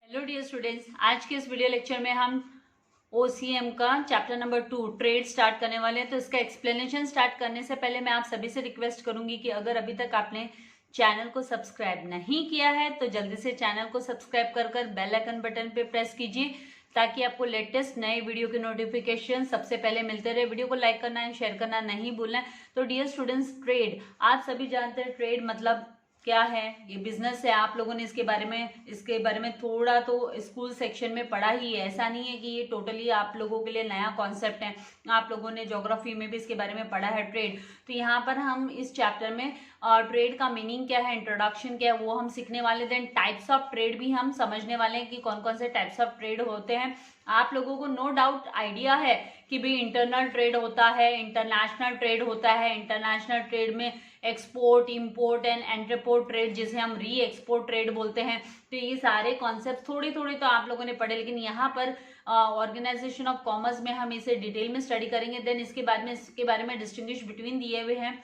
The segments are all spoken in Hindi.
हेलो डियर स्टूडेंट्स, आज के इस वीडियो लेक्चर में हम OCM का चैप्टर नंबर 2 ट्रेड स्टार्ट करने वाले हैं। तो इसका एक्सप्लेनेशन स्टार्ट करने से पहले मैं आप सभी से रिक्वेस्ट करूंगी कि अगर अभी तक आपने चैनल को सब्सक्राइब नहीं किया है तो जल्दी से चैनल को सब्सक्राइब कर बेल आइकन बटन पे प्रेस कीजिए ताकि आपको लेटेस्ट नए वीडियो के नोटिफिकेशन सबसे पहले मिलते रहे। वीडियो को लाइक करना है, शेयर करना नहीं भूलना है। तो डियर स्टूडेंट्स, ट्रेड आप सभी जानते हैं ट्रेड मतलब क्या है। ये बिजनेस है। आप लोगों ने इसके बारे में थोड़ा तो स्कूल सेक्शन में पढ़ा ही है। ऐसा नहीं है कि ये टोटली आप लोगों के लिए नया कॉन्सेप्ट है। आप लोगों ने ज्योग्राफी में भी इसके बारे में पढ़ा है ट्रेड। तो यहाँ पर हम इस चैप्टर में ट्रेड का मीनिंग क्या है, इंट्रोडक्शन क्या है, वो हम सीखने वाले। देन टाइप्स ऑफ ट्रेड भी हम समझने वाले हैं कि कौन कौन से टाइप्स ऑफ ट्रेड होते हैं। आप लोगों को नो डाउट आइडिया है कि भाई इंटरनल ट्रेड होता है, इंटरनेशनल ट्रेड होता है। इंटरनेशनल ट्रेड में export, import and entrepot trade, जिसे हम री एक्सपोर्ट ट्रेड बोलते हैं। तो ये सारे कॉन्सेप्ट थोड़ी थोड़ी तो आप लोगों ने पढ़े, लेकिन यहाँ पर ऑर्गेनाइजेशन ऑफ कॉमर्स में हम इसे डिटेल में स्टडी करेंगे। देन इसके बारे में डिस्टिंग्विश बिटवीन दिए हुए हैं।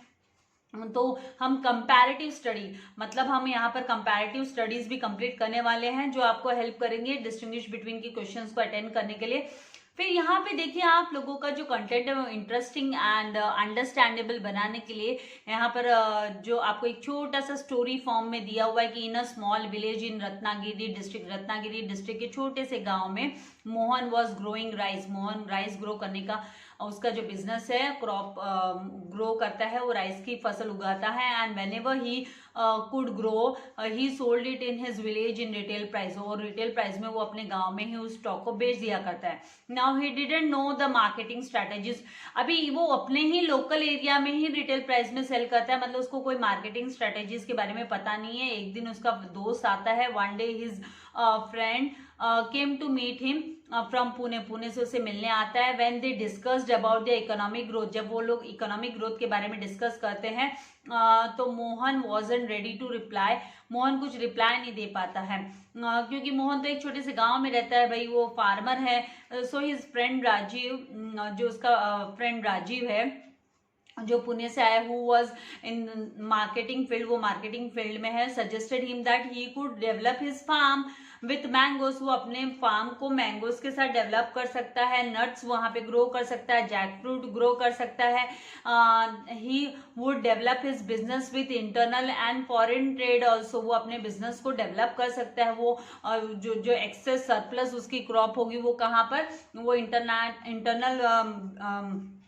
तो हम कंपैरेटिव स्टडी मतलब हम यहाँ पर कंपैरेटिव स्टडीज भी कंप्लीट करने वाले हैं जो आपको हेल्प करेंगे डिस्टिंग्विश बिटवीन की क्वेश्चंस को अटेंड करने के लिए। फिर यहाँ पे देखिए, आप लोगों का जो कंटेंट है वो इंटरेस्टिंग एंड अंडरस्टैंडेबल बनाने के लिए यहाँ पर जो आपको एक छोटा सा स्टोरी फॉर्म में दिया हुआ है कि in a small village in Ratnagiri district के छोटे से गांव में Mohan was growing rice. Mohan rice grow करने का उसका जो बिजनेस है, क्रॉप ग्रो करता है, वो राइस की फसल उगाता है। And whenever he could grow he sold it in his village in retail price. और रिटेल प्राइस में वो अपने गांव में ही उस स्टॉक को बेच दिया करता है। Now he didn't know the marketing strategies. अभी वो अपने ही लोकल एरिया में ही रिटेल प्राइस में सेल करता है, मतलब उसको कोई मार्केटिंग स्ट्रेटेजीज के बारे में पता नहीं है। एक दिन उसका दोस्त आता है, one day his friend came to meet him from Pune से उसे मिलने आता है। When they discussed about the economic growth, जब वो लोग इकोनॉमिक ग्रोथ के बारे में डिस्कस करते हैं तो Mohan wasn't ready to reply. Mohan कुछ रिप्लाई नहीं दे पाता है क्योंकि मोहन तो एक छोटे से गांव में रहता है, भाई वो फार्मर है। सो हिज फ्रेंड राजीव, जो उसका फ्रेंड राजीव है जो पुणे से आया, who was in marketing field, वो मार्केटिंग फील्ड में है, suggested him that he could develop his farm with mangoes. वो अपने फार्म को मैंगोस के साथ डेवलप कर सकता है, नट्स वहां पे ग्रो कर सकता है, जैक फ्रूट ग्रो कर सकता है। ही would develop his business with internal and foreign trade also. वो अपने बिजनेस को डेवलप कर सकता है। वो जो एक्सेस सरप्लस उसकी क्रॉप होगी वो कहाँ पर, वो इंटरनल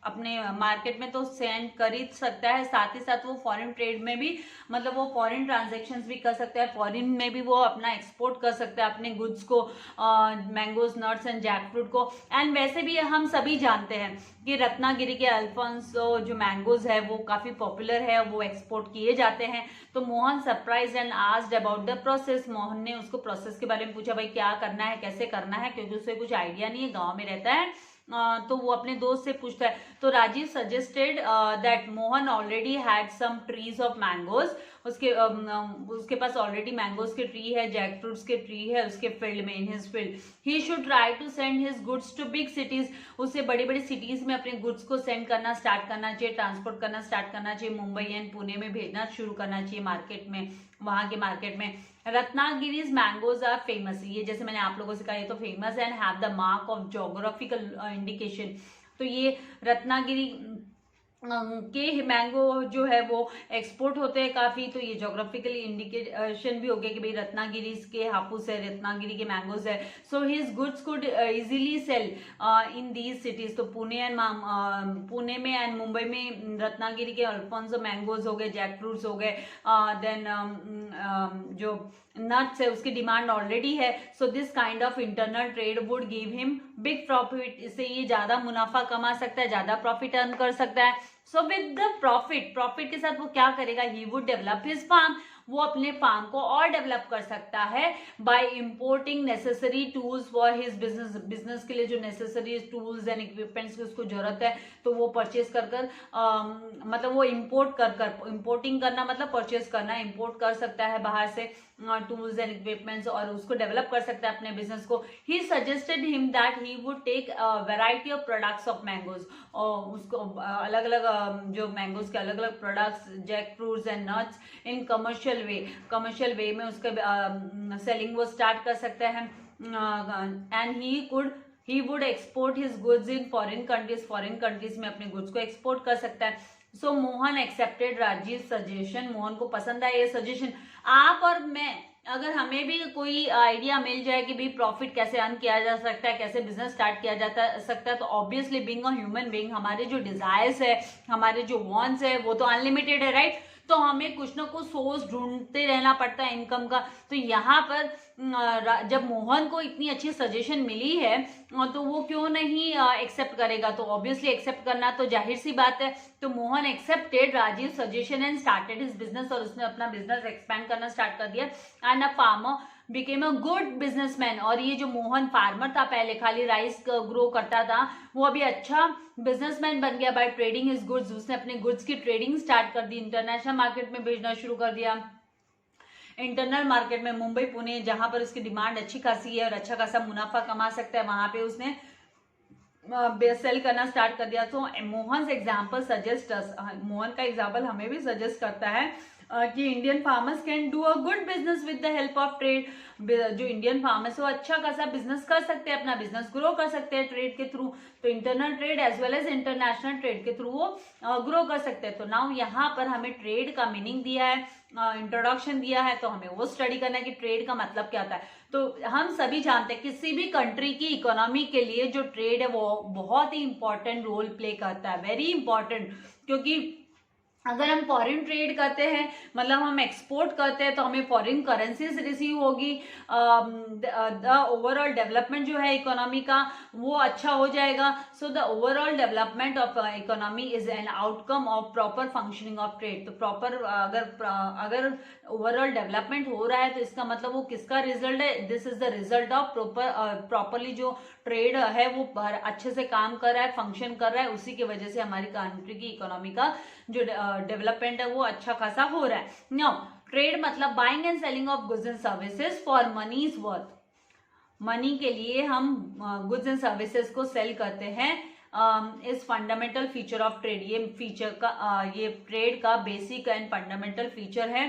अपने मार्केट में तो सेंड कर ही सकता है। साथ ही साथ वो फॉरेन ट्रेड में भी, मतलब वो फॉरेन ट्रांजैक्शंस भी कर सकता है, फॉरेन में भी वो अपना एक्सपोर्ट कर सकता है अपने गुड्स को, mangoes, nuts and jackfruit को। एंड वैसे भी हम सभी जानते हैं कि रत्नागिरी के अल्फांसो जो मैंगोज है वो काफी पॉपुलर है, वो एक्सपोर्ट किए जाते हैं। तो Mohan surprise and asked about the process. Mohan ने उसको प्रोसेस के बारे में पूछा, भाई क्या करना है, कैसे करना है, क्योंकि उसे कुछ आइडिया नहीं है, गाँव में रहता है। तो वो अपने दोस्त से पूछता है। तो Rajiv suggested that Mohan already had some trees of mangoes. उसके पास ऑलरेडी मैंगोज के ट्री है, जैक फ्रूट्स के ट्री है उसके फील्ड में, in his field. He should try to send his goods to big cities. उसे बड़ी बड़ी सिटीज में अपने गुड्स को सेंड करना स्टार्ट करना चाहिए, ट्रांसपोर्ट करना स्टार्ट करना चाहिए। मुंबई एंड पुणे में भेजना शुरू करना चाहिए मार्केट में, वहां के मार्केट में। रत्नागिरीज मैंगोज आर फेमस। ये जैसे मैंने आप लोगों से कहा, ये तो famous and have the mark of geographical indication. तो ये रत्नागिरी के मैंगो जो है वो एक्सपोर्ट होते हैं काफी। तो ये ज्योग्राफिकली इंडिकेशन भी हो गया कि भाई रत्नागिरी के हापुस है, रत्नागिरी के मैंगोज है। So his goods could easily sell in these cities. तो पुणे में एंड मुंबई में रत्नागिरी के अल्फांसो मैंगोज हो गए, जैक फ्रूट्स हो गए, देन जो नट्स है उसकी डिमांड ऑलरेडी है। So this kind of internal trade would give him big profit. इससे ये ज्यादा मुनाफा कमा सकता है, ज्यादा प्रॉफिट अर्न कर सकता है। सो विद द प्रॉफिट के साथ वो क्या करेगा, he would develop his farm. वो अपने फार्म को और डेवलप कर सकता है by importing necessary tools for his business के लिए जो नेसेसरी टूल्स एंड इक्विपमेंट्स की उसको जरूरत है, तो वो परचेज कर मतलब वो इंपोर्टिंग करना मतलब परचेज करना, इंपोर्ट कर सकता है बाहर से टूल्स एंड इक्विपमेंट्स और उसको डेवलप कर सकता है अपने बिजनेस को। He suggested him that he would take variety of products of mangoes. और उसको अलग अलग जो मैंगोज के अलग अलग products, jack fruits and nuts in commercial way में उसका सेलिंग वो स्टार्ट कर सकता है। And he would export his goods in foreign countries में अपने गुड्स को एक्सपोर्ट कर सकता है। So Mohan accepted Rajiv suggestion, Mohan को पसंद आया ये सजेशन। आप और मैं अगर हमें भी कोई आइडिया मिल जाए कि भाई प्रॉफिट कैसे अर्न किया जा सकता है, कैसे बिजनेस स्टार्ट किया जाता सकता है, तो obviously being a human being हमारे जो डिजायर्स है, हमारे जो वांट्स है वो तो अनलिमिटेड है, राइट। तो हमें कुछ ना कुछ सोर्स ढूंढते रहना पड़ता है इनकम का। तो यहाँ पर जब मोहन को इतनी अच्छी सजेशन मिली है तो वो क्यों नहीं एक्सेप्ट करेगा, तो ऑब्वियसली एक्सेप्ट करना तो जाहिर सी बात है। तो Mohan accepted Rajiv suggestion and started his business, और उसने अपना बिजनेस एक्सपैंड करना स्टार्ट कर दिया। And a farmer became a good businessman, और ये जो मोहन फार्मर था पहले खाली राइस ग्रो करता था, वो अभी अच्छा बिजनेसमैन बन गया बाय ट्रेडिंग हिज गुड्स। उसने अपने गुड्स की ट्रेडिंग स्टार्ट कर दी, इंटरनेशनल मार्केट में भेजना शुरू कर दिया। इंटरनल मार्केट में मुंबई पुणे जहां पर उसकी डिमांड अच्छी खासी है और अच्छा खासा मुनाफा कमा सकता है, वहां पे उसने सेल करना स्टार्ट कर दिया। तो मोहन एग्जाम्पल सजेस्ट, मोहन का एग्जाम्पल हमें भी सजेस्ट करता है कि Indian farmers can do a good business with the help of trade. जो इंडियन फार्मर्स है वो अच्छा खासा बिजनेस कर सकते हैं, अपना बिजनेस ग्रो कर सकते हैं ट्रेड के थ्रू। तो internal trade as well as international trade के थ्रू वो ग्रो कर सकते हैं। तो नाउ यहाँ पर हमें ट्रेड का मीनिंग दिया है, इंट्रोडक्शन दिया है, तो हमें वो स्टडी करना है कि ट्रेड का मतलब क्या होता है। तो हम सभी जानते हैं किसी भी कंट्री की इकोनॉमी के लिए जो ट्रेड है वो बहुत ही इंपॉर्टेंट रोल प्ले करता है, वेरी इंपॉर्टेंट। क्योंकि अगर हम फॉरेन ट्रेड करते हैं, मतलब हम एक्सपोर्ट करते हैं, तो हमें फॉरेन करेंसीज रिसीव होगी, द ओवरऑल डेवलपमेंट जो है इकोनॉमी का वो अच्छा हो जाएगा। So the overall development of economy is an outcome of proper functioning of trade. तो प्रॉपर अगर ओवरऑल डेवलपमेंट हो रहा है तो इसका मतलब वो किसका रिजल्ट है, this is the result of properly जो ट्रेड है वो अच्छे से काम कर रहा है, फंक्शन कर रहा है, उसी की वजह से हमारी कंट्री की इकोनॉमी का जो डेवलपमेंट है वो अच्छा खासा हो रहा है। नाउ ट्रेड मतलब buying and selling of goods and services for money is worth. Money के लिए हम गुड्स एंड सर्विसेज को सेल करते हैं, is fundamental feature of trade. ये फीचर का ये ट्रेड का बेसिक एंड फंडामेंटल फीचर है,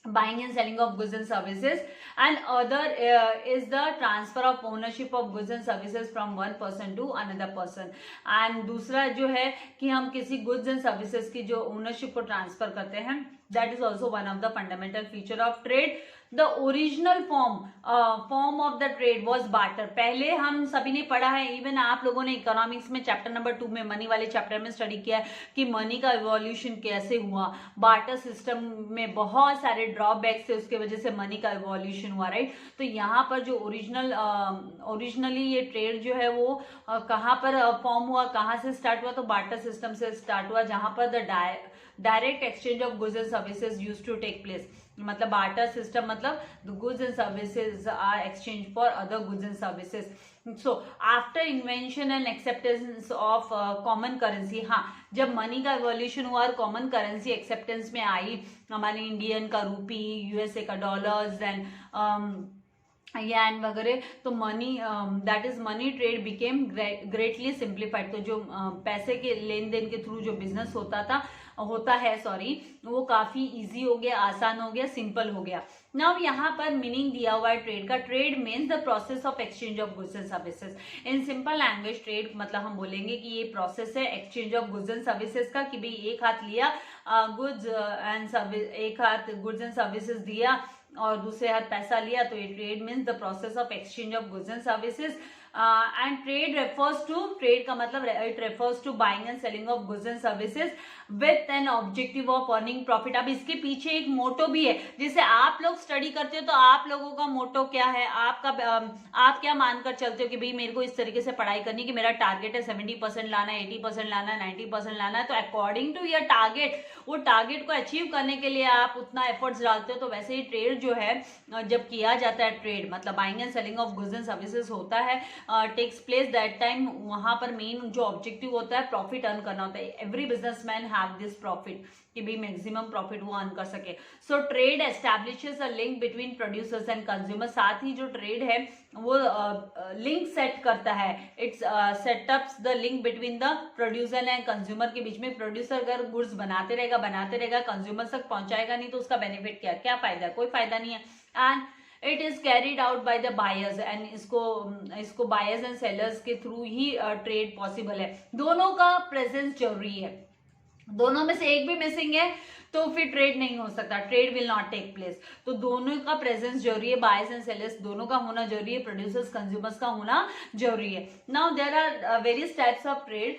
buying and selling of goods and services, and other is the transfer of ownership of goods and services from one person to another person। and दूसरा जो है कि हम किसी goods and services की जो ownership को ट्रांसफर करते हैं, that is also one of the fundamental feature of trade। The original form of the trade was barter। पहले हम सभी ने पढ़ा है, इवन आप लोगों ने इकोनॉमिक्स में चैप्टर नंबर 2 में मनी वाले चैप्टर में स्टडी किया है कि मनी का इवोल्यूशन कैसे हुआ। बार्टर सिस्टम में बहुत सारे ड्रॉबैक्स थे, उसके वजह से मनी का इवोल्यूशन हुआ, राइट। तो यहाँ पर जो ओरिजिनली ये ट्रेड जो है वो कहाँ पर फॉर्म हुआ, कहाँ से स्टार्ट हुआ, तो बार्टर सिस्टम से स्टार्ट हुआ, जहाँ पर the direct exchange of goods and services used to take place. मतलब बार्टर सिस्टम मतलब the goods and services are exchange for other goods and services. So after invention and acceptance of common currency, हाँ जब मनी का इवोल्यूशन हुआ और कॉमन करेंसी एक्सेप्टेंस में आई, हमारे इंडियन का रूपी, यूएसए का डॉलर्स एंड यान वगैरह, तो money that is money trade became greatly simplified. तो जो पैसे के लेन देन के थ्रू जो बिजनेस होता है वो काफी इजी हो गया, आसान हो गया, सिंपल हो गया। नाउ यहाँ पर मीनिंग दिया हुआ है ट्रेड का। Trade means the process of exchange of goods and services. In simple language trade मतलब हम बोलेंगे कि ये प्रोसेस है exchange of goods and services का, कि भाई एक हाथ लिया गुड्स एंड सर्विस, एक हाथ गुड्स एंड सर्विसेज दिया और दूसरे हाथ पैसा लिया, तो ये trade means the process of exchange of goods and services. And trade refers to, trade का मतलब it refers to buying and selling of goods and services with an objective of earning profit. अब इसके पीछे एक मोटो भी है, जिसे आप लोग स्टडी करते हो तो आप लोगों का मोटो क्या है, आप क्या मानकर चलते हो कि भाई मेरे को इस तरीके से पढ़ाई करनी कि मेरा टारगेट है 70% लाना है, 80% लाना है, 90% लाना है। तो अकॉर्डिंग टू योर टारगेट, वो टारगेट को अचीव करने के लिए आप उतना एफर्ट्स डालते हो। तो वैसे ही ट्रेड जो है जब किया जाता है, ट्रेड मतलब buying and selling of goods and services होता है, टेक्स प्लेस दैट टाइम, वहां पर मेन जो ऑब्जेक्टिव होता है प्रॉफिट अर्न करना होता है। Every businessman have this profit कि भी मैक्सिमम प्रॉफिट वो अर्न कर सके। So trade establishes a link between producers and consumer. साथ ही जो ट्रेड है वो लिंक सेट करता है, it's setups the link between the producer and consumer के बीच में। प्रोड्यूसर अगर गुड्स बनाते रहेगा कंज्यूमर तक पहुंचाएगा नहीं तो उसका बेनिफिट क्या फायदा, कोई फायदा नहीं है। And it is carried out by the buyers and इसको बायर्स एंड सेलर्स के थ्रू ही ट्रेड पॉसिबल है। दोनों का प्रेजेंस जरूरी है, दोनों में से एक भी मिसिंग है तो फिर ट्रेड नहीं हो सकता, trade will not take place. तो दोनों का प्रेजेंस जरूरी है, बायर्स एंड सेलर्स दोनों का होना जरूरी है, प्रोड्यूसर्स कंज्यूमर्स का होना जरूरी है। Now there are various types of trade,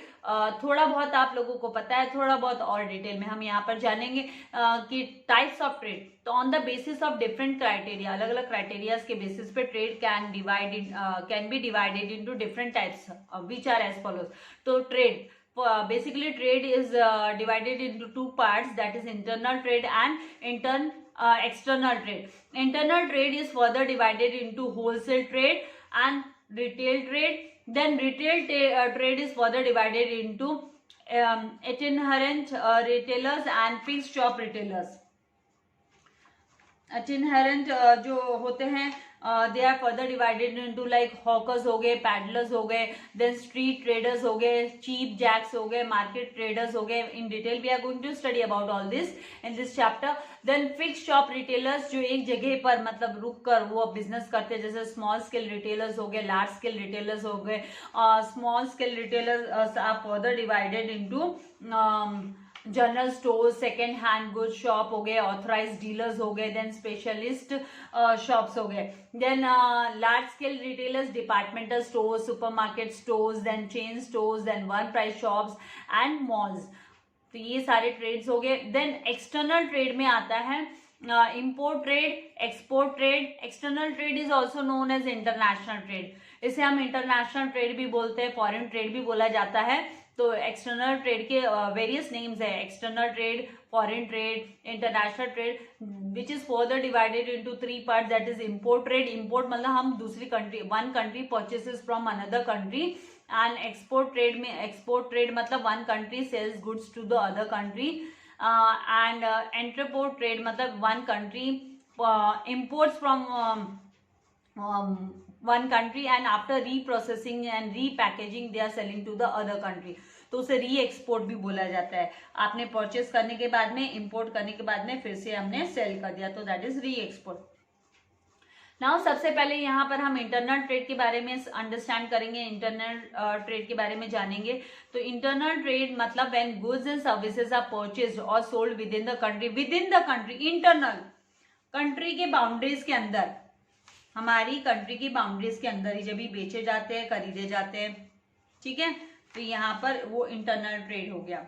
थोड़ा बहुत आप लोगों को पता है, थोड़ा बहुत और डिटेल में हम यहाँ पर जानेंगे कि टाइप्स ऑफ ट्रेड। तो on the basis of different criteria, अलग अलग क्राइटेरियाज के बेसिस पे trade can be divided into different types which are as follows. तो trade basically trade is divided into two parts, that is internal trade and external trade. Internal trade is further divided into wholesale trade and retail trade. Then retail trade is further divided into itinerant retailers and fixed shop retailers. itinerant जो होते हैं they are further divided into like hawkers हो गए, पैडलर्स हो गए, देन स्ट्रीट ट्रेडर्स हो गए, चीप जैक्स हो गए, मार्केट ट्रेडर्स हो गए। In detail we are going to study about all this in this chapter. Then fix shop retailers जो एक जगह पर मतलब रुक कर वो बिजनेस करते हैं, जैसे स्मॉल स्केल रिटेलर्स हो गए, लार्ज स्केल रिटेलर्स हो गए। Small scale retailers are further divided into general store, second hand good shop हो गए, ऑथराइज्ड डीलर्स हो गए, देन स्पेशलिस्ट शॉप्स हो गए। Then large scale retailers, departmental store, supermarket stores, then chain stores, then one price shops and malls. तो ये सारे ट्रेड्स हो गए। देन एक्सटर्नल ट्रेड में आता है import trade, export trade. External trade is also known as international trade, इसे हम इंटरनेशनल ट्रेड भी बोलते हैं, फॉरेन ट्रेड भी बोला जाता है। तो एक्सटर्नल ट्रेड के वेरियस नेम्स है, external trade, foreign trade, international trade, which is further divided into three part, that is import trade. Import मतलब हम दूसरी country, one country purchases from another country, and export trade में, एक्सपोर्ट ट्रेड मतलब one country sales goods to the other country, and entrepot trade मतलब one country imports from one country and after reprocessing and repackaging they are selling to the other country, तो उसे री एक्सपोर्ट भी बोला जाता है। आपने परचेस करने के बाद में, इंपोर्ट करने के बाद में फिर से हमने सेल कर दिया, तो दैट इज री एक्सपोर्ट। नाउ सबसे पहले यहाँ पर हम इंटरनल ट्रेड के बारे में अंडरस्टैंड करेंगे, इंटरनल ट्रेड के बारे में जानेंगे। तो इंटरनल ट्रेड मतलब when goods and services are purchased और sold within the country, internal country के बाउंड्रीज के अंदर, हमारी कंट्री की बाउंड्रीज के अंदर ही जब भी बेचे जाते हैं, खरीदे जाते हैं, ठीक है। तो यहाँ पर वो इंटरनल ट्रेड हो गया।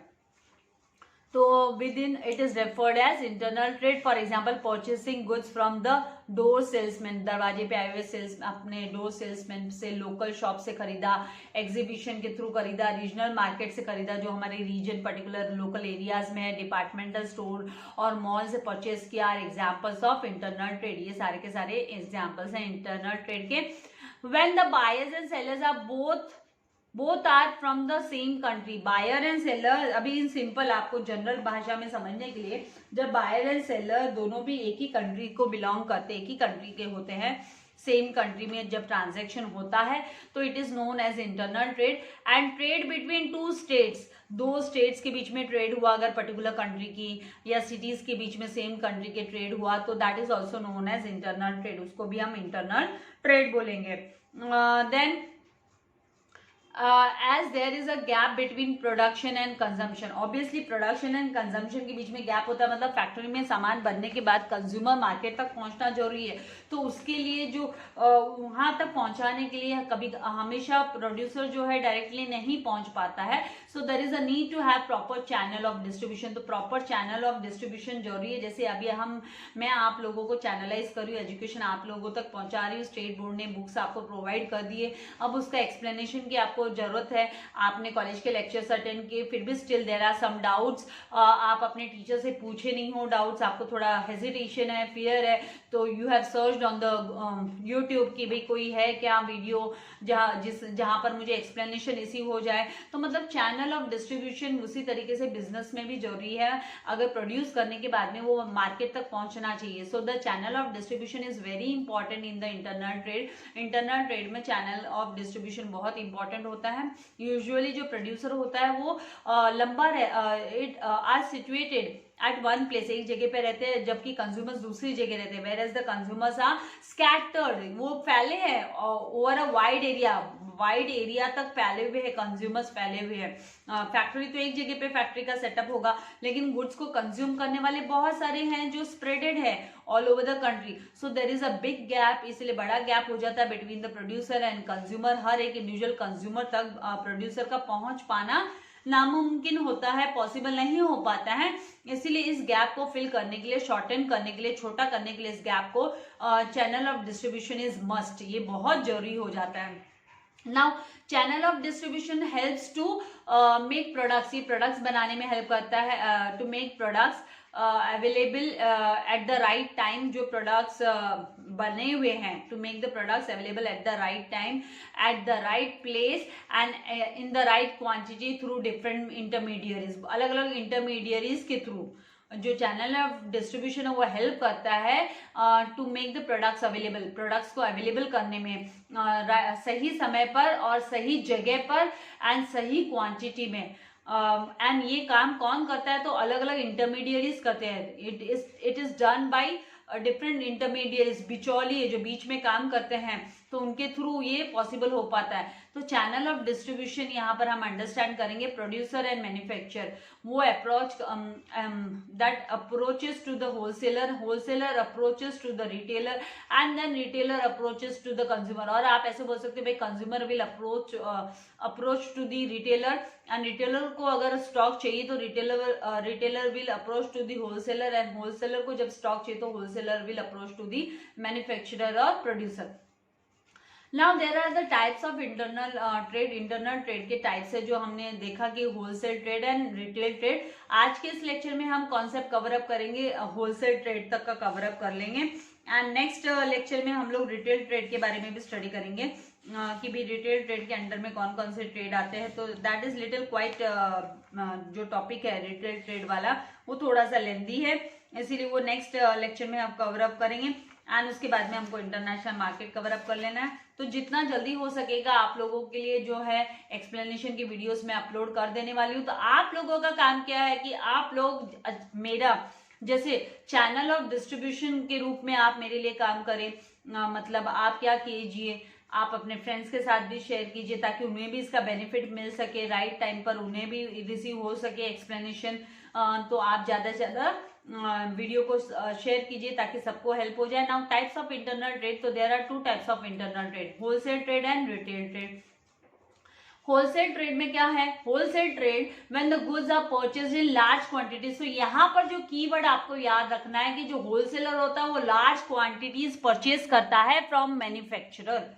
तो within it is referred as internal trade. For example purchasing goods from the door salesman, दरवाजे पे आए हुए सेल्स, अपने डोर सेल्समैन से, लोकल शॉप से खरीदा, एग्जीबिशन के थ्रू खरीदा, रीजनल मार्केट से खरीदा जो हमारे रीजन पर्टिकुलर लोकल एरियाज में है, डिपार्टमेंटल स्टोर और मॉल से परचेस किया, are examples of internal trade. ये सारे के सारे एग्जाम्पल्स हैं इंटरनल ट्रेड के। When the buyers and sellers are both are from the same country, buyer and seller, अभी इन सिंपल आपको जनरल भाषा में समझने के लिए, जब बायर एंड सेलर दोनों भी एक ही कंट्री को बिलोंग करते, एक ही कंट्री के होते हैं, सेम कंट्री में जब ट्रांजैक्शन होता है तो it is known as internal trade. And trade between two states, दो स्टेट्स के बीच में ट्रेड हुआ, अगर पर्टिकुलर कंट्री की या सिटीज के बीच में सेम कंट्री के ट्रेड हुआ तो that is also known as internal trade, उसको भी हम इंटरनल ट्रेड बोलेंगे। Then as there is a gap between production and consumption, obviously production and consumption के बीच में गैप होता है, मतलब फैक्ट्री में सामान बनने के बाद कंज्यूमर मार्केट तक पहुंचना जरूरी है। तो उसके लिए जो वहां तक पहुंचाने के लिए कभी हमेशा प्रोड्यूसर जो है डायरेक्टली नहीं पहुंच पाता है, so there is a need to have proper channel of distribution. तो प्रॉपर चैनल ऑफ डिस्ट्रीब्यूशन जरूरी है। जैसे अभी मैं आप लोगों को चैनलाइज कर रही हूँ, एजुकेशन आप लोगों तक पहुंचा रही हूँ, स्टेट बोर्ड ने बुक्स आपको प्रोवाइड कर दिए, अब उसका एक्सप्लेनेशन की आपको जरूरत है। आपने कॉलेज के लेक्चर्स अटेंड किए, फिर भी still there are some doubts, आप अपने टीचर से पूछे नहीं हो डाउट्स, आपको थोड़ा हेजिटेशन है, फियर है, तो you have searched on the YouTube कि भाई कोई है क्या वीडियो जहां पर मुझे एक्सप्लेनेशन इसी हो जाए। तो मतलब चैनल ऑफ डिस्ट्रीब्यूशन उसी तरीके से बिजनेस में भी जरूरी है। अगर प्रोड्यूस करने के बाद में वो मार्केट तक पहुंचना चाहिए, so the channel of distribution is very important in the internal trade. Internal trade में चैनल ऑफ डिस्ट्रीब्यूशन बहुत इंपॉर्टेंट होता है। यूजुअली जो प्रोड्यूसर होता है वो लंबा are situated at one place, एक जगह पे रहते हैं, जबकि कंज्यूमर्स दूसरी जगह रहते हैं। Whereas the consumers are scattered, वो फैले हैं ओवर अ वाइड एरिया तक फैले हुए हैं, कंज्यूमर्स फैले हुए हैं। फैक्ट्री तो एक जगह पे फैक्ट्री का सेटअप होगा, लेकिन गुड्स को कंज्यूम करने वाले बहुत सारे हैं जो स्प्रेडेड है all over the country. So there is a big gap, इसलिए बड़ा गैप हो जाता है between the producer and consumer. हर एक इंडिविजुअल कंज्यूमर तक प्रोड्यूसर का पहुंच पाना नामुमकिन होता है, पॉसिबल नहीं हो पाता है। इसीलिए इस गैप को फिल करने के लिए, शॉर्टन करने के लिए, छोटा करने के लिए इस गैप को channel of distribution is must, ये बहुत जरूरी हो जाता है। Now channel of distribution helps to make products, ये प्रोडक्ट्स बनाने में हेल्प करता है, to make products available at the right time, जो प्रोडक्ट्स बने हुए हैं, to make the products available at the right time, at the right place and in the right quantity through different intermediaries, अलग अलग इंटरमीडियरीज के थ्रू जो चैनल ऑफ डिस्ट्रीब्यूशन है वो हेल्प करता है to make the products available, products को अवेलेबल करने में सही समय पर और सही जगह पर एंड सही क्वांटिटी में। एंड ये काम कौन करता है, तो अलग अलग इंटरमीडियरीज करते हैं। It is done by different intermediaries, बिचौलिए जो बीच में काम करते हैं, तो उनके थ्रू ये पॉसिबल हो पाता है। तो चैनल ऑफ डिस्ट्रीब्यूशन यहाँ पर हम अंडरस्टैंड करेंगे प्रोड्यूसर एंड मैन्युफैक्चरर, वो approach that approaches to the wholesaler, wholesaler approaches to the retailer and then retailer approaches to the consumer. और आप ऐसे बोल सकते हो भाई consumer will approach to the retailer and retailer को अगर स्टॉक चाहिए तो retailer will approach to the wholesaler and wholesaler को जब स्टॉक चाहिए तो wholesaler will approach to the manufacturer और producer. Now there are the types of internal trade, internal trade के टाइप्स है जो हमने देखा कि wholesale trade and retail trade. आज के इस लेक्चर में हम कॉन्सेप्ट कवर अप करेंगे, होलसेल ट्रेड तक का कवर अप कर लेंगे एंड नेक्स्ट लेक्चर में हम लोग रिटेल ट्रेड के बारे में भी स्टडी करेंगे कि भी रिटेल ट्रेड के अंडर में कौन कौन से ट्रेड आते हैं। तो दैट इज लिटिल क्वाइट, जो टॉपिक है रिटेल ट्रेड वाला वो थोड़ा सा लेंथी है, इसीलिए वो नेक्स्ट लेक्चर में हम कवर अप करेंगे एंड उसके बाद में हमको इंटरनेशनल मार्केट कवर अप कर लेना है। तो जितना जल्दी हो सकेगा आप लोगों के लिए जो है एक्सप्लेनेशन की वीडियोस मैं अपलोड कर देने वाली हूँ। तो आप लोगों का काम क्या है कि आप लोग मेरा जैसे चैनल ऑफ डिस्ट्रीब्यूशन के रूप में आप मेरे लिए काम करें, मतलब आप क्या कीजिए, आप अपने फ्रेंड्स के साथ भी शेयर कीजिए ताकि उन्हें भी इसका बेनिफिट मिल सके, राइट टाइम पर उन्हें भी रिसीव हो सके एक्सप्लेनेशन। तो आप ज्यादा से ज्यादा वीडियो को शेयर कीजिए ताकि सबको हेल्प हो जाए। Now types of internal trade, तो there are two types of internal trade, wholesale trade and retail trade. Wholesale trade में क्या है, wholesale trade when the goods are purchased in large quantity. So यहाँ पर जो कीवर्ड आपको याद रखना है कि जो होलसेलर होता है वो लार्ज क्वांटिटीज परचेज करता है फ्रॉम मैन्युफैक्चरर,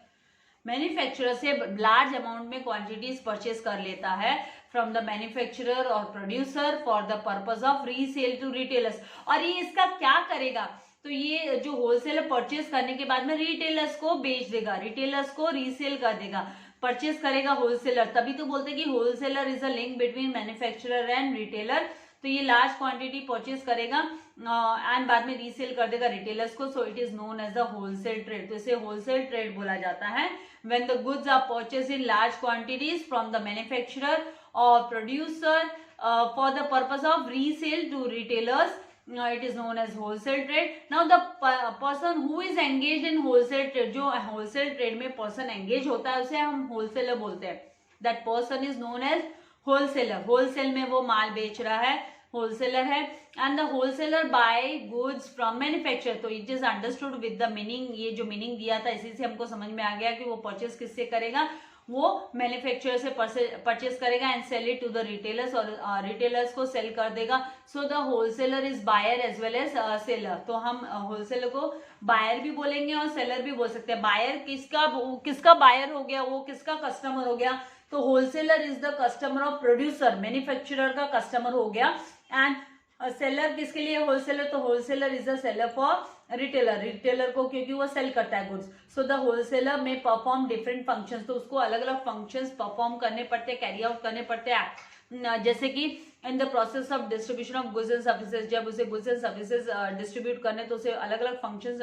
मैन्युफैक्चरर से लार्ज अमाउंट में क्वांटिटीज परचेज कर लेता है फ्रॉम द मैन्युफैक्चरर और producer for the purpose of resale to retailers. और ये इसका क्या करेगा, तो ये जो होलसेलर परचेज करने के बाद में रिटेलर्स को बेच देगा, रिटेलर्स को रीसेल कर देगा, परचेज करेगा होलसेलर। तभी तो बोलते हैं कि wholesaler is a link between manufacturer and retailer. तो ये लार्ज क्वांटिटी परचेज करेगा एंड बाद में रीसेल कर देगा रिटेलर्स को। So it is known as the wholesale trade. तो इसे होलसेल ट्रेड बोला जाता है when the goods are purchase in large quantities from the manufacturer और producer for the purpose of resale to retailers, it is known as wholesale trade. Now the person who is engaged in wholesale trade, जो wholesale trade में person engage होता है उसे हम wholesaler बोलते हैं। That person is known as wholesaler. wholesale में वो माल बेच रहा है, wholesaler है। And the wholesaler buy goods from manufacturer. तो it is understood with the meaning, ये जो meaning दिया था इसी से हमको समझ में आ गया कि वो purchase किससे करेगा, वो मैन्युफैक्चरर से परचेज करेगा and sell it to the retailers और रिटेलर्स को सेल कर देगा। So the wholesaler is buyer as well as seller. तो हम होलसेलर को बायर भी बोलेंगे और सेलर भी बोल सकते हैं। बायर किसका बायर हो गया, वो किसका कस्टमर हो गया, तो wholesaler is the customer of producer, manufacturer का कस्टमर हो गया। एंड सेलर किसके लिए, होलसेलर, तो wholesaler is the seller for retailer, retailer को क्योंकि वो सेल करता है गुड्स। सो द होलसेलर में परफॉर्म डिफरेंट फंक्शंस, तो उसको अलग अलग फंक्शंस परफॉर्म करने पड़ते हैं, कैरी आउट करने पड़ते हैं। जैसे कि इन the process of distribution of goods and services, जब उसे गुड्स एंड सर्विसेज डिस्ट्रीब्यूट करने तो उसे अलग अलग फंक्शंस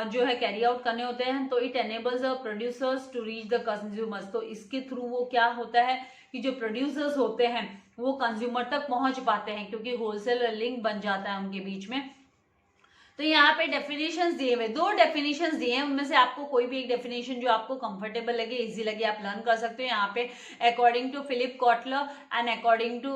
जो है कैरी आउट करने होते हैं। तो it enables producers to reach the consumers. तो इसके थ्रू वो क्या होता है कि जो प्रोड्यूसर्स होते हैं वो कंज्यूमर तक पहुंच पाते हैं, क्योंकि होलसेलर लिंक बन जाता है उनके बीच में। तो यहाँ पे डेफिनेशंस दिए हुए, 2 डेफिनेशंस दिए हैं, उनमें से आपको कोई भी एक डेफिनेशन जो आपको कंफर्टेबल लगे, इजी लगे, आप लर्न कर सकते हो। यहाँ पे according to Philip Kotler and according to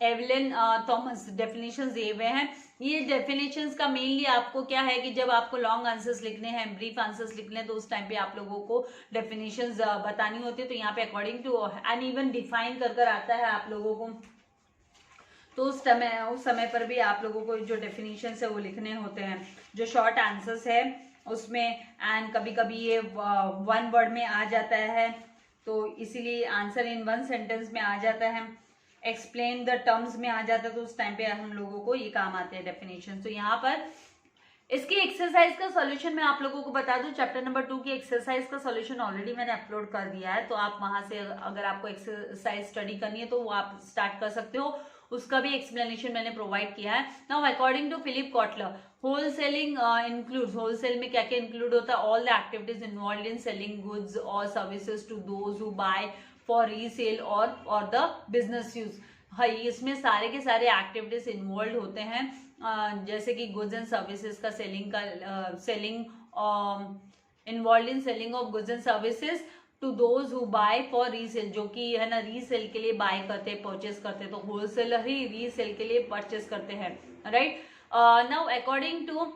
Evelyn Thomas definitions दिए हुए हैं। ये डेफिनेशंस का मेनली आपको क्या है कि जब आपको लॉन्ग आंसर्स लिखने हैं, ब्रीफ आंसर्स लिखने हैं, तो उस टाइम पे आप लोगों को डेफिनेशंस बतानी होती है। तो यहाँ पे according to and even define कर आता है आप लोगों को, तो उस समय पर भी आप लोगों को जो डेफिनेशंस है वो लिखने होते हैं। जो शॉर्ट आंसर्स है उसमें, एंड कभी कभी ये 1 वर्ड में आ जाता है, तो इसीलिए आंसर इन 1 सेंटेंस में आ जाता है, एक्सप्लेन द टर्म्स में आ जाता है, तो उस टाइम पे हम लोगों को ये काम आते हैं डेफिनेशन। तो यहाँ पर इसकी एक्सरसाइज का सॉल्यूशन मैं आप लोगों को बता दूं, चैप्टर नंबर 2 की एक्सरसाइज का सॉल्यूशन ऑलरेडी मैंने अपलोड कर दिया है, तो आप वहां से अगर आपको एक्सरसाइज स्टडी करनी है तो वो आप स्टार्ट कर सकते हो, उसका भी एक्सप्लेनेशन मैंने प्रोवाइड किया है। Now according to Philip Kotler, wholesaling includes, wholesale में क्या क्या इंक्लूड होता है, all the activities involve in selling goods और services to those who buy for resale और द बिजनेस यूज। हाँ, इसमें सारे के सारे एक्टिविटीज इन्वॉल्व होते हैं, जैसे कि गुड्स एंड सर्विसेज का selling involve in selling of goods and services to those who buy for resale, जो कि है ना रीसेल के लिए बाय करते हैं, परचेस करते हैं, तो होलसेलर ही रीसेल के लिए परचेस करते हैं, right. Now according to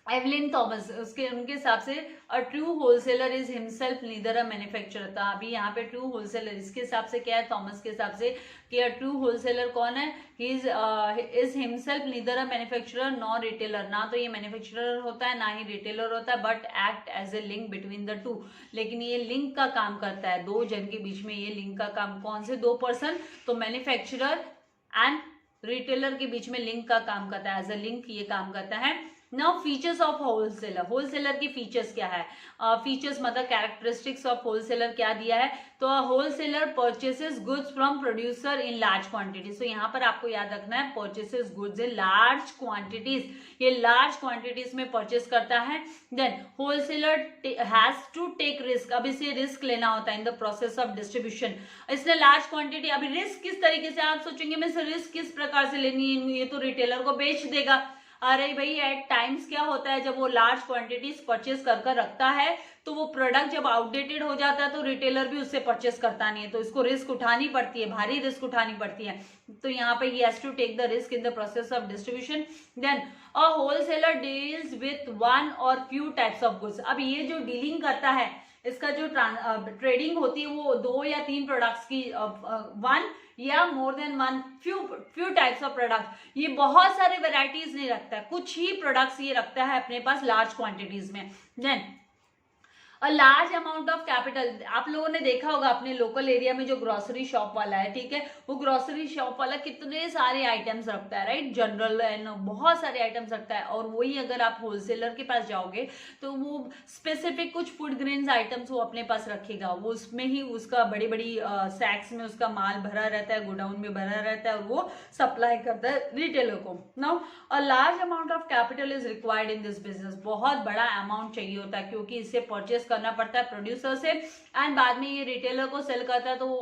Evelyn Thomas, उनके हिसाब से a true wholesaler is himself neither a manufacturer था। अभी यहाँ पे ट्रू होलसेलर इसके हिसाब से क्या है, थॉमस के हिसाब से कि अ ट्रू होलसेलर कौन है, he is himself neither a manufacturer nor retailer, ना तो ये मैन्युफैक्चरर होता है ना ही रिटेलर होता है, but act as a link between the two, लेकिन ये लिंक का काम करता है, 2 जन के बीच में ये लिंक का काम, कौन से 2 पर्सन, तो मैन्युफैक्चरर एंड रिटेलर के बीच में लिंक का काम करता है, एज अ लिंक ये काम करता है। Now features of wholesaler, wholesaler की फीचर्स क्या है, फीचर्स मतलब कैरेक्टरिस्टिक्स ऑफ होलसेलर क्या दिया है, तो wholesaler purchases goods from producer in large quantities. तो यहाँ पर आपको याद रखना है, purchases goods in large quantities, ये लार्ज क्वांटिटीज में परचेस करता है। Then wholesaler has to take risk, अब इसे रिस्क लेना होता है in the process of distribution, इसने लार्ज क्वांटिटी, अभी रिस्क किस तरीके से, आप सोचेंगे मैं रिस्क किस प्रकार से लेनी है, ये तो रिटेलर को बेच देगा। अरे भाई एट टाइम्स क्या होता है, जब वो लार्ज क्वांटिटीज परचेस कर रखता है तो वो प्रोडक्ट जब आउटडेटेड हो जाता है तो रिटेलर भी उससे परचेस करता नहीं है, तो इसको रिस्क उठानी पड़ती है, भारी रिस्क उठानी पड़ती है। तो यहाँ पे he has to take the risk in the process of distribution. Then a wholesaler deals with 1 और फ्यू टाइप्स ऑफ गुड्स, अब ये जो डीलिंग करता है, इसका जो ट्रेडिंग होती है वो 2 या 3 प्रोडक्ट्स की, 1 या more than 1 few types of product, ये बहुत सारे वेराइटीज नहीं रखता है, कुछ ही प्रोडक्ट्स ये रखता है अपने पास लार्ज क्वांटिटीज में। Then a large amount of capital, आप लोगों ने देखा होगा अपने लोकल एरिया में जो ग्रोसरी शॉप वाला है, ठीक है, वो ग्रोसरी शॉप वाला कितने सारे आइटम्स रखता है, राइट, जनरल एंड बहुत सारे आइटम्स रखता है, और वही अगर आप होलसेलर के पास जाओगे तो वो स्पेसिफिक कुछ फूड ग्रेन्स आइटम्स वो अपने पास रखेगा, वो उसमें ही उसका बड़ी बड़ी सैक्स में उसका माल भरा रहता है, गोडाउन में भरा रहता है, और वो सप्लाई करता है रिटेलर को। Now a large amount of capital is required in this business, बहुत बड़ा अमाउंट चाहिए होता है, क्योंकि इसे परचेस करना पड़ता है प्रोड्यूसर से, एंड बाद में ये रिटेलर को सेल करता है, तो वो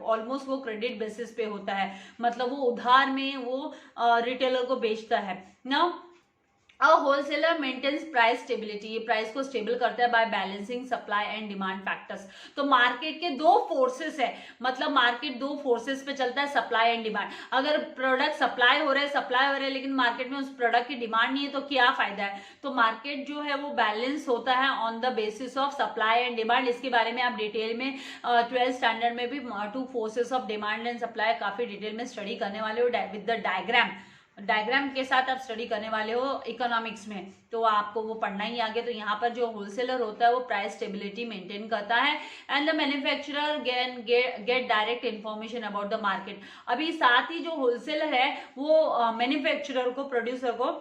ऑलमोस्ट वो क्रेडिट बेसिस पे होता है, मतलब वो उधार में वो रिटेलर को बेचता है। Now a wholesaler maintains price stability, ये प्राइस को स्टेबल करता है by balancing supply and demand factors. तो मार्केट के 2 फोर्सेस है, मतलब मार्केट 2 फोर्सेस पे चलता है, सप्लाई एंड डिमांड। अगर प्रोडक्ट सप्लाई हो रहा है लेकिन मार्केट में उस प्रोडक्ट की डिमांड नहीं है तो क्या फायदा है, तो मार्केट जो है वो बैलेंस होता है on the basis of supply and demand. इसके बारे में आप डिटेल में 12th स्टैंडर्ड में भी 2 forces of demand and supply काफी डिटेल में स्टडी करने वाले हो, विद द डायग्राम के साथ आप स्टडी करने वाले हो इकोनॉमिक्स में, तो आपको वो पढ़ना ही आगे। तो यहाँ पर जो होलसेलर होता है वो प्राइस स्टेबिलिटी मेंटेन करता है, and the manufacturer get direct information about the market. अभी साथ ही जो होलसेलर है वो मैन्युफैक्चरर को, प्रोड्यूसर को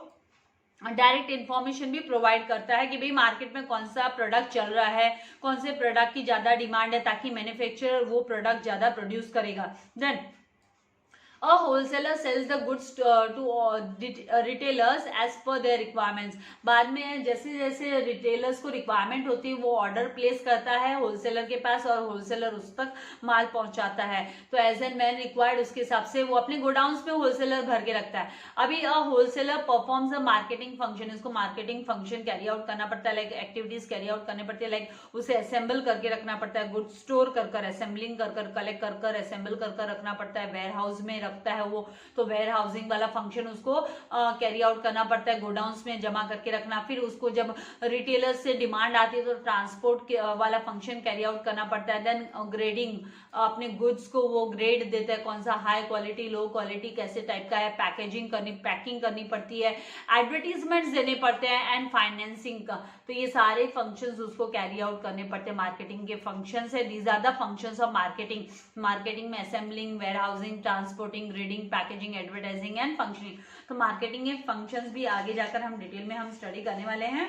डायरेक्ट इन्फॉर्मेशन भी प्रोवाइड करता है कि भाई मार्केट में कौन सा प्रोडक्ट चल रहा है, कौन से प्रोडक्ट की ज्यादा डिमांड है, ताकि मैन्युफैक्चरर वो प्रोडक्ट ज्यादा प्रोड्यूस करेगा। Then a wholesaler sells the goods to retailers as per their requirements. बाद में जैसे जैसे रिटेलर्स को रिक्वायरमेंट होती है वो ऑर्डर प्लेस करता है होलसेलर के पास और होलसेलर उस तक माल पहुंचाता है। तो एज एंड व्हेन रिक्वायर्ड उसके हिसाब से वो अपने गोडाउन्स में होलसेलर भर के रखता है। अभी अ wholesaler performs a marketing function, इसको मार्केटिंग फंक्शन कैरी आउट करना पड़ता है, लाइक एक्टिविटीज कैरी आउट करनी पड़ती है, लाइक उसे असेंबल करके रखना पड़ता है, गुड स्टोर कर असेंबलिंग कर कलेक्ट कर असेंबल कर रखना पड़ता है, वेयर हाउस में रखता है वो, तो वेयर हाउसिंग वाला फंक्शन उसको कैरी आउट करना पड़ता है, गोडाउन्स में जमा करके रखना। फिर उसको जब रिटेलर्स से डिमांड आती है तो ट्रांसपोर्ट वाला फंक्शन कैरी आउट करना पड़ता है। देन ग्रेडिंग, अपने गुड्स को वो ग्रेड देता है, कौन सा हाई क्वालिटी, लो क्वालिटी, कैसे टाइप का है, पैकिंग करनी पड़ती है, एडवर्टीजमेंट्स देने पड़ते हैं, एंड फाइनेंसिंग का। तो ये सारे फंक्शंस उसको कैरी आउट करने पड़ते हैं, मार्केटिंग के फंक्शंस है। These are the functions of marketing. Marketing में assembling, warehousing, transporting, grading, packaging, advertising and functioning. तो मार्केटिंग के फंक्शंस भी आगे जाकर हम डिटेल में हम स्टडी करने वाले हैं।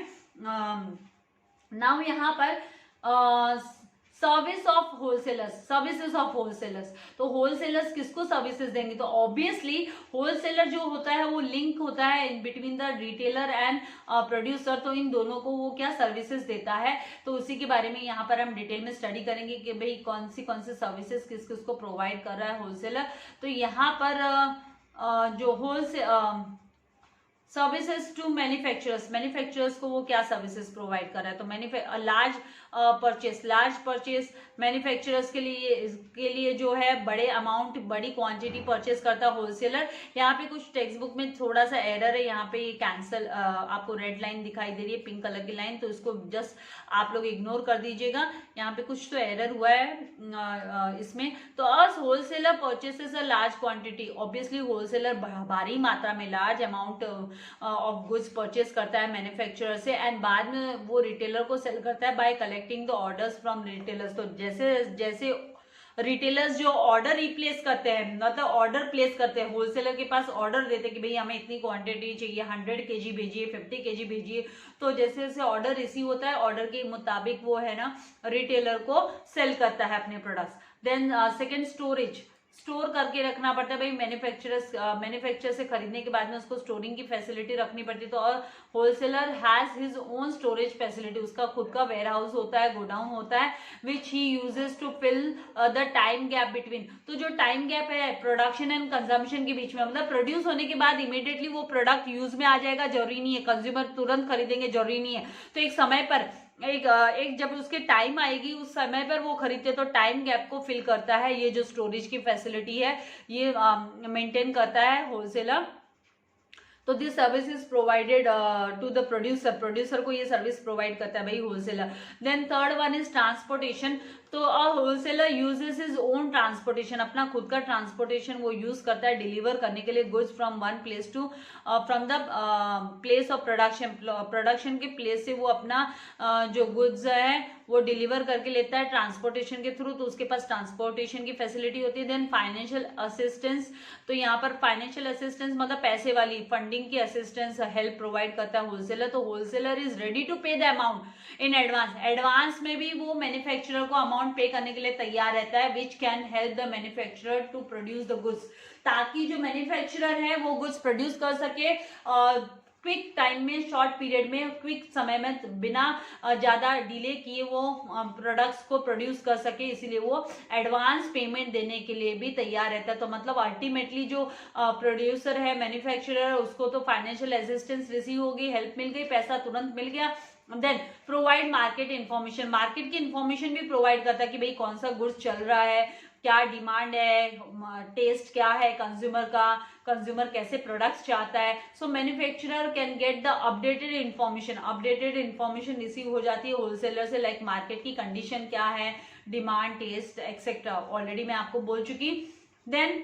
नाउ यहाँ पर service of wholesalers, services of wholesalers. तो होलसेलर्स किसको सर्विसेज देंगे? तो ऑब्वियसली होलसेलर जो होता है वो लिंक होता है in between the retailer and producer, तो इन दोनों को वो क्या सर्विसेज देता है। तो उसी के बारे में यहाँ पर हम डिटेल में स्टडी करेंगे कि भाई कौन सी सर्विसेज किस किस को प्रोवाइड कर रहा है होलसेलर। तो यहाँ पर जो होलसेल सर्विसेज टू मैन्युफैक्चरर्स को वो क्या सर्विसेज प्रोवाइड कर रहा है? तो लार्ज परचेस मैन्युफैक्चरर्स के लिए जो है बड़े अमाउंट, बड़ी क्वांटिटी परचेस करता है होलसेलर। यहाँ पे कुछ टेक्स्ट बुक में थोड़ा सा एरर है, यहाँ पे ये कैंसल, आपको रेड लाइन दिखाई दे रही है, पिंक कलर की लाइन, तो इसको जस्ट आप लोग इग्नोर कर दीजिएगा। यहाँ पे कुछ तो एरर हुआ है इसमें। तो as wholesaler purchases a large quantity, obviously wholesaler भारी मात्रा में large amount of goods purchase करता है मैन्युफैक्चरर से, एंड बाद में वो रिटेलर को सेल करता है bye collecting the orders from retailers. तो जैसे रिटेलर्स जो ऑर्डर रिप्लेस करते हैं, मतलब ऑर्डर प्लेस करते हैं, होलसेलर के पास ऑर्डर देते हैं कि भाई हमें इतनी क्वांटिटी चाहिए, 100 kg भेजिए, 50 kg भेजिए। तो जैसे जैसे ऑर्डर रिसीव होता है, ऑर्डर के मुताबिक वो है ना रिटेलर को सेल करता है अपने प्रोडक्ट्स। देन सेकेंड, स्टोर करके रखना पड़ता है भाई। मैन्युफैक्चरर से खरीदने के बाद में उसको स्टोरिंग की फैसिलिटी रखनी पड़ती है। तो और wholesaler has his own storage facility, उसका खुद का वेयर हाउस होता है, गोडाउन होता है, which he uses to fill the time gap between. तो जो टाइम गैप है प्रोडक्शन एंड कंजम्पशन के बीच में, मतलब प्रोड्यूस होने के बाद इमीडिएटली वो प्रोडक्ट यूज में आ जाएगा जरूरी नहीं है, कंज्यूमर तुरंत खरीदेंगे जरूरी नहीं है। तो एक समय पर एक जब उसके टाइम आएगी उस समय पर वो खरीदते, तो टाइम गैप को फिल करता है ये जो स्टोरेज की फैसिलिटी है, ये मेंटेन करता है होलसेलर। तो this service is provided to the producer को ये सर्विस प्रोवाइड करता है भाई wholesaler. Then third one is transportation. तो a wholesaler uses his own transportation, अपना खुद का ट्रांसपोर्टेशन वो यूज करता है डिलीवर करने के लिए goods from one place to from the place of production के प्लेस से वो अपना जो गुड्स है वो डिलीवर करके लेता है ट्रांसपोर्टेशन के थ्रू, तो उसके पास ट्रांसपोर्टेशन की फैसिलिटी होती है। देन फाइनेंशियल असिस्टेंस, तो यहाँ पर फाइनेंशियल असिस्टेंस मतलब पैसे वाली फंडिंग की असिस्टेंस हेल्प प्रोवाइड करता है होलसेलर। तो होलसेलर इज रेडी टू पे द अमाउंट इन एडवांस में भी वो मैन्युफैक्चरर को अमाउंट पे करने के लिए तैयार रहता है, which can help the manufacturer to produce the goods, ताकि जो मैन्युफैक्चरर है वो गुड्स प्रोड्यूस कर सके क्विक टाइम में, शॉर्ट पीरियड में, क्विक समय में, बिना ज्यादा डिले किए वो प्रोडक्ट्स को प्रोड्यूस कर सके, इसीलिए वो एडवांस पेमेंट देने के लिए भी तैयार रहता है। तो मतलब अल्टीमेटली जो प्रोड्यूसर है, मैन्युफैक्चरर, उसको तो फाइनेंशियल असिस्टेंस रिसीव होगी, हेल्प मिल गई, पैसा तुरंत मिल गया। Then provide market information, market की इन्फॉर्मेशन भी प्रोवाइड करता है कि भाई कौन सा गुड्स चल रहा है, क्या डिमांड है, टेस्ट क्या है कंज्यूमर का, कंज्यूमर कैसे प्रोडक्ट्स चाहता है। So manufacturer can get the updated information receive हो जाती है होलसेलर से, लाइक मार्केट की कंडीशन क्या है, डिमांड, टेस्ट एक्सेट्रा, ऑलरेडी मैं आपको बोल चुकी। देन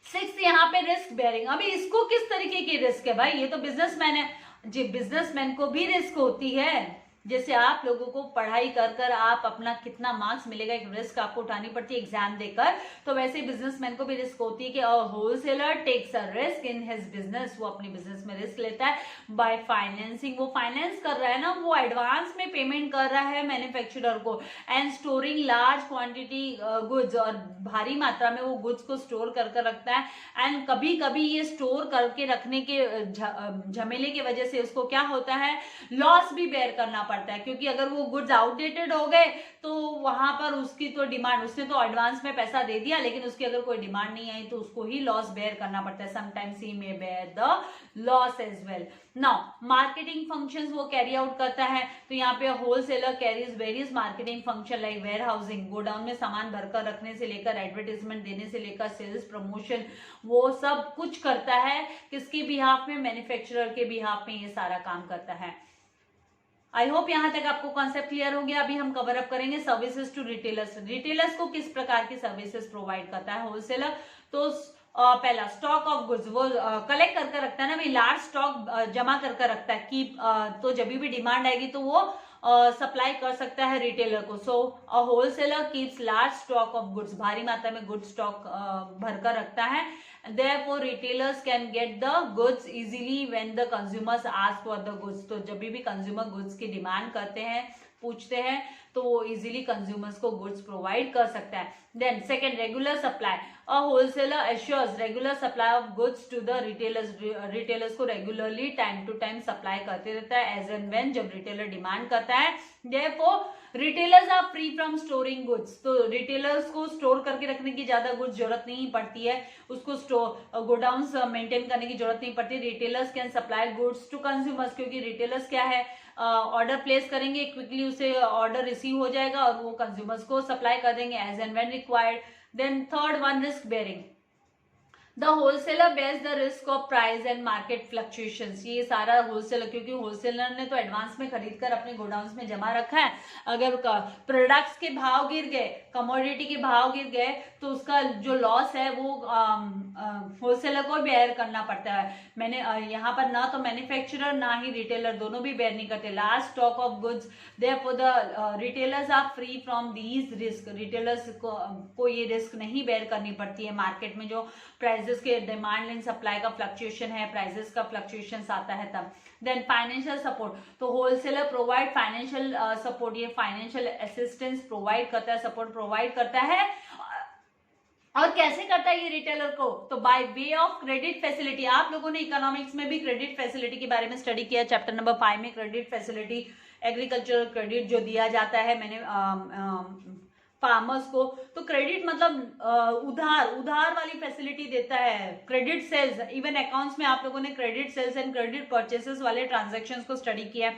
6 यहाँ पे रिस्क बेयरिंग। अभी इसको किस तरीके की रिस्क है भाई, ये तो बिजनेसमैन है जी, बिजनेसमैन को भी रिस्क होती है, जैसे आप लोगों को पढ़ाई कर कर आप अपना कितना मार्क्स मिलेगा, एक रिस्क आपको उठानी पड़ती है एग्जाम देकर, तो वैसे बिजनेसमैन को भी रिस्क होती है कि wholesaler takes a risk in his business, वो अपनी बिजनेस में रिस्क लेता है बाय फाइनेंसिंग, वो फाइनेंस कर रहा है ना, वो एडवांस में पेमेंट कर रहा है मैन्युफैक्चरर को, and storing large quantity goods, और भारी मात्रा में वो गुड्स को स्टोर करके रखता है, एंड कभी कभी ये स्टोर करके रखने के झमेले की वजह से उसको क्या होता है, लॉस भी बेयर करना पड़ता है, क्योंकि अगर वो गुड्स आउटडेटेड हो गए तो वहां पर उसकी तो डिमांड, उसने तो एडवांस में पैसा दे दिया लेकिन उसकी अगर कोई डिमांड नहीं आई तो उसको ही लॉस बेयर करना पड़ता है, sometimes he may bear the loss as well. Now marketing functions वो कैरी आउट करता है, तो यहाँ पे wholesaler carries various marketing function like warehousing, godown में सामान भरकर रखने से लेकर एडवर्टाइजमेंट देने से लेकर सेल्स प्रमोशन, वो सब कुछ करता है किसके बिहाफ में, मैन्युफैक्चरर के बिहाफ में ये सारा काम करता है। आई होप यहां तक आपको कॉन्सेप्ट क्लियर हो गया। अभी हम कवर अप करेंगे सर्विसेज टू रिटेलर्स। रिटेलर्स को किस प्रकार की सर्विसेज प्रोवाइड करता है होलसेलर, तो पहला स्टॉक ऑफ गुड्स, वो कलेक्ट करके रखता है ना भाई, लार्ज स्टॉक जमा करके रखता है कि तो जब भी डिमांड आएगी तो वो सप्लाई कर सकता है रिटेलर को। So a wholesaler keeps large stock of goods, भारी मात्रा में गुड्स स्टॉक भरकर रखता है। Therefore retailers can get the goods easily when the consumers ask for the goods, तो जब भी कंज्यूमर गुड्स की डिमांड करते हैं, पूछते हैं, तो वो इजीली कंज्यूमर्स को गुड्स प्रोवाइड कर सकता है। Then second, regular supply, a wholesaler assures regular supply of goods to the retailers, retailers को regularly time to time supply करते रहता है एज एंड व्हेन, जब रिटेलर डिमांड करता है। Therefore retailers are free from storing goods, तो रिटेलर्स को स्टोर करके रखने की ज्यादा गुड्स जरूरत नहीं पड़ती है, उसको स्टोर गोडाउन्स मेंटेन करने की जरूरत नहीं पड़ती। Retailers can supply goods to consumers, क्योंकि रिटेलर्स क्या है, ऑर्डर प्लेस करेंगे, क्विकली उसे ऑर्डर रिसीव हो जाएगा और वो कंज्यूमर्स को सप्लाई कर देंगे as and when required. Then third one, risk bearing, the wholesaler bears the risk of price and market fluctuations, ये सारा होलसेलर, क्योंकि होलसेलर ने तो एडवांस में खरीद कर अपने गोडाउन्स में जमा रखा है, अगर प्रोडक्ट्स के भाव गिर गए, कमोडिटी के भाव गिर गए, तो उसका जो लॉस है वो होलसेलर को बेयर करना पड़ता है। मैंने यहाँ पर ना तो मैन्युफैक्चरर ना ही रिटेलर, दोनों भी बेयर नहीं करते large stock of goods, therefore the retailers are free from these risk, retailers को ये रिस्क नहीं बेयर करनी पड़ती है। मार्केट में जो प्राइसेस के डिमांड एंड सप्लाई का फ्लक्चुएशन है, प्राइसेस का फ्लक्चुएशन आता है तब। देन फाइनेंशियल सपोर्ट, तो होलसेलर प्रोवाइड फाइनेंशियल सपोर्ट, ये फाइनेंशियल असिस्टेंस प्रोवाइड करता है, सपोर्ट प्रोवाइड करता है। और कैसे करता है ये रिटेलर को, तो by way of credit facility. आप लोगों ने इकोनॉमिक्स में भी क्रेडिट फैसिलिटी के बारे में स्टडी किया, चैप्टर नंबर 5 में क्रेडिट फैसिलिटी, एग्रीकल्चरल क्रेडिट जो दिया जाता है मैंने फार्मर्स को, तो क्रेडिट मतलब उधार वाली फैसिलिटी देता है। क्रेडिट सेल्स, इवन अकाउंट्स में आप लोगों ने credit sales and credit purchases वाले ट्रांजैक्शंस को स्टडी किया,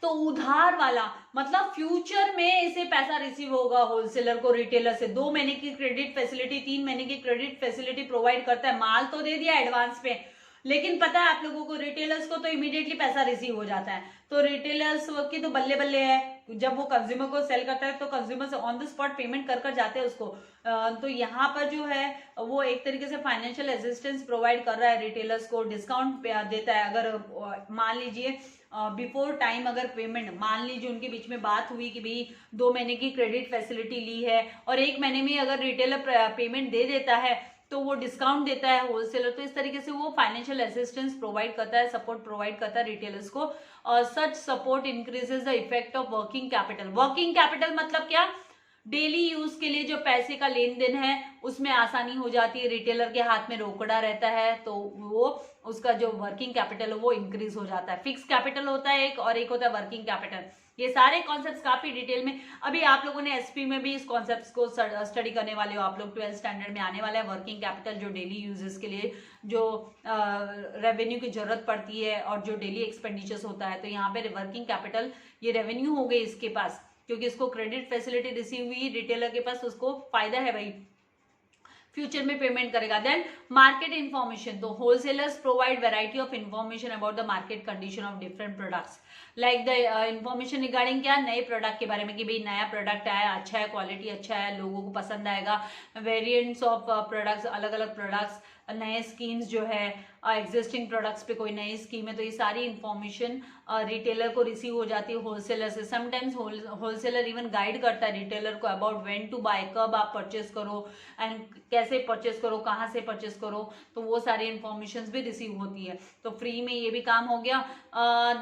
तो उधार वाला मतलब फ्यूचर में इसे पैसा रिसीव होगा होलसेलर को रिटेलर से। 2 महीने की क्रेडिट फैसिलिटी, 3 महीने की क्रेडिट फैसिलिटी प्रोवाइड करता है। माल तो दे दिया एडवांस पे, लेकिन पता है आप लोगों को रिटेलर्स को तो इमीडिएटली पैसा रिसीव हो जाता है, तो रिटेलर्स की तो बल्ले बल्ले है, जब वो कंज्यूमर को सेल करता है तो कंज्यूमर से ऑन द स्पॉट पेमेंट कर कर जाते हैं उसको। तो यहाँ पर जो है वो एक तरीके से फाइनेंशियल असिस्टेंस प्रोवाइड कर रहा है रिटेलर्स को, डिस्काउंट देता है। अगर मान लीजिए बिफोर टाइम अगर पेमेंट, मान लीजिए उनके बीच में बात हुई कि भाई 2 महीने की क्रेडिट फैसिलिटी ली है और 1 महीने में अगर रिटेलर पेमेंट दे देता है तो वो डिस्काउंट देता है होलसेलर, तो इस तरीके से वो फाइनेंशियल असिस्टेंस प्रोवाइड करता है, सपोर्ट प्रोवाइड करता है रिटेलर्स को। और such support increases the effect of working capital. Working capital मतलब क्या, डेली यूज के लिए जो पैसे का लेन देन है उसमें आसानी हो जाती है, रिटेलर के हाथ में रोकड़ा रहता है तो वो उसका जो वर्किंग कैपिटल है वो इंक्रीज हो जाता है। फिक्स कैपिटल होता है एक, और एक होता है वर्किंग कैपिटल। ये सारे कॉन्सेप्ट्स काफी डिटेल में अभी आप लोगों ने एसपी में भी इस कॉन्सेप्ट्स को स्टडी करने वाले हो आप लोग, 12th स्टैंडर्ड में आने वाला है। वर्किंग कैपिटल जो डेली यूजेस के लिए जो रेवेन्यू की जरूरत पड़ती है और जो डेली एक्सपेंडिचर्स होता है, तो यहाँ पे वर्किंग कैपिटल ये रेवेन्यू हो गई इसके पास, क्योंकि इसको क्रेडिट फैसिलिटी रिसीव हुई रिटेलर के पास, उसको फायदा है भाई। फ्यूचर में पेमेंट करेगा। देन मार्केट इन्फॉर्मेशन, तो wholesalers provide variety of information about the market condition of different products, like the information regarding क्या, नए प्रोडक्ट के बारे में कि भाई नया प्रोडक्ट आया, अच्छा है, क्वालिटी अच्छा है, लोगों को पसंद आएगा, वेरिएंट्स ऑफ प्रोडक्ट्स, अलग अलग प्रोडक्ट्स, नए स्कीम्स जो है, एग्जिस्टिंग प्रोडक्ट्स पे कोई नई स्कीम है, तो ये सारी इन्फॉर्मेशन रिटेलर को रिसीव हो जाती है होलसेलर से। समटाइम्स होलसेलर इवन गाइड करता है रिटेलर को अबाउट व्हेन टू बाय, कब आप परचेस करो एंड कैसे परचेस करो, कहाँ से परचेस करो, तो वो सारी इन्फॉर्मेशन भी रिसीव होती है। तो फ्री में ये भी काम हो गया।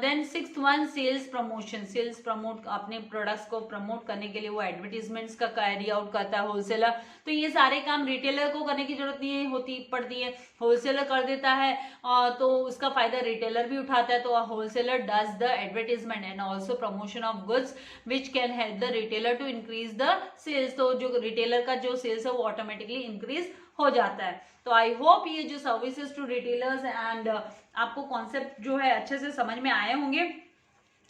Then 6th one sales promotion, sales promote, अपने प्रोडक्ट्स को प्रमोट करने के लिए वो एडवर्टीजमेंट्स का कैरी आउट करता है होलसेलर। तो ये सारे काम रिटेलर को करने की जरूरत नहीं होती पड़ती है, होलसेलर कर देता है, तो उसका फायदा रिटेलर भी उठाता है। तो wholesaler does the advertisement and also promotion of goods which can help the retailer to increase the sales, तो जो रिटेलर का जो सेल्स है वो ऑटोमेटिकली इंक्रीज हो जाता है। तो आई होप ये जो सर्विसेज टू रिटेलर्स एंड आपको कॉन्सेप्ट जो है अच्छे से समझ में आए होंगे।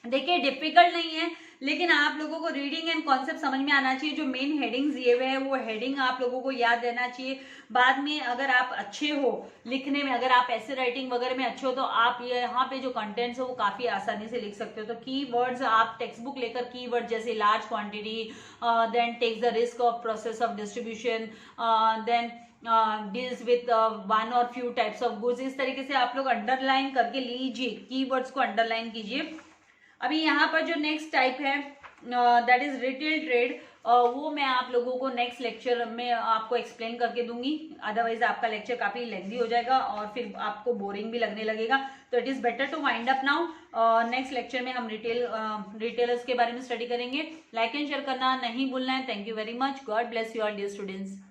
देखिए डिफिकल्ट नहीं है, लेकिन आप लोगों को रीडिंग एंड कॉन्सेप्ट समझ में आना चाहिए। जो मेन हेडिंग्स दिए हुए हैं वो हेडिंग आप लोगों को याद रहना चाहिए। बाद में अगर आप अच्छे हो लिखने में, अगर आप ऐसे राइटिंग वगैरह में अच्छे हो, तो आप ये यहाँ पे जो कंटेंट्स है वो काफी आसानी से लिख सकते हो। तो कीवर्ड्स आप टेक्स्ट बुक लेकर कीवर्ड जैसे large quantity, then takes the risk of process of distribution, then deals with one or few types of goods, इस तरीके से आप लोग अंडरलाइन करके लीजिए, कीवर्ड्स को अंडरलाइन कीजिए। अभी यहाँ पर जो नेक्स्ट टाइप है दैट इज रिटेल ट्रेड, वो मैं आप लोगों को नेक्स्ट लेक्चर में आपको एक्सप्लेन करके दूंगी, अदरवाइज आपका लेक्चर काफी लेंथी हो जाएगा और फिर आपको बोरिंग भी लगने लगेगा। तो it is better to wind up now. Next lecture में हम रिटेलर्स के बारे में स्टडी करेंगे। लाइक एंड शेयर करना नहीं भूलना है। Thank you very much. God bless you all dear students.